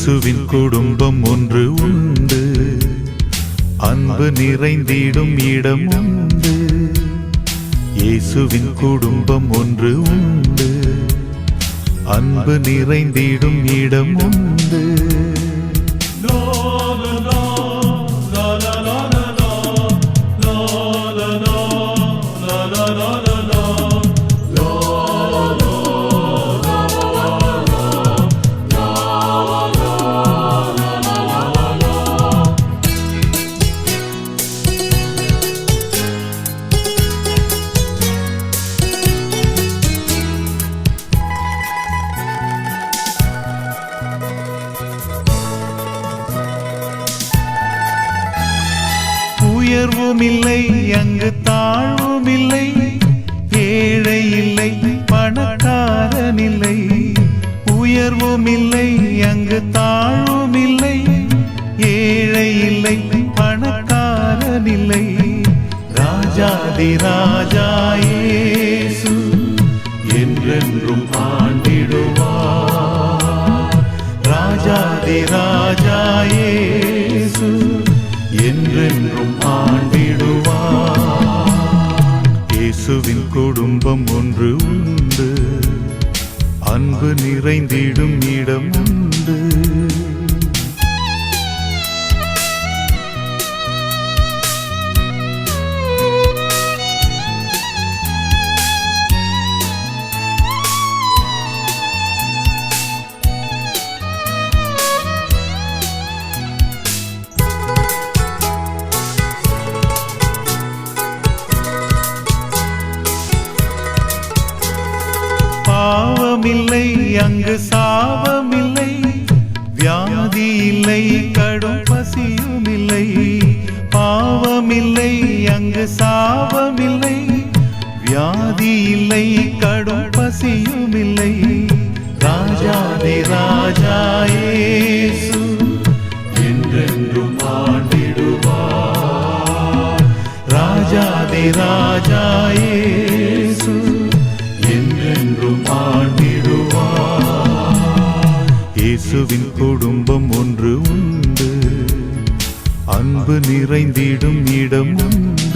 இயேசுவின் குடும்பம் ஒன்று உண்டு, அன்பு நிறைந்திடும் இடம் உண்டு. இயேசுவின் குடும்பம் ஒன்று உண்டு, அன்பு நிறைந்திடும் இடம் உண்டு. உயர்வும் இல்லை அங்கு தாழ்வும் இல்லை, ஏழை இல்லை பணக்காரன் இல்லை. உயர்வும் இல்லை அங்கு தாழ்வும் இல்லை, ஏழை இல்லை பணக்காரன் இல்லை. ராஜாதி ராஜா இயேசு என்றென்றும் ஆண்டிடுவார். ராஜாதி ராஜா இயேசு என்றென்றும் ஆண்டிடுவார். இயேசுவின் குடும்பம் ஒன்று உண்டு, அன்பு நிறைந்திடும் இடம் உண்டு. பாவமில்லை அங்கு சாபமில்லை, வியாதி இல்லை கடும் பசியும் இல்லை. பாவமில்லை அங்கு சாபமில்லை, வியாதி இல்லை கடும் பசியும் இல்லை. ராஜாதி ராஜா இயேசு என்றென்றும் ஆண்டிடுவார். ராஜாதி ராஜா இயேசு என்றென்றும் ஆண்டிடுவார். இயேசுவின் குடும்பம் ஒன்று உண்டு, அன்பு நிறைந்திடும் இடம் உண்டு.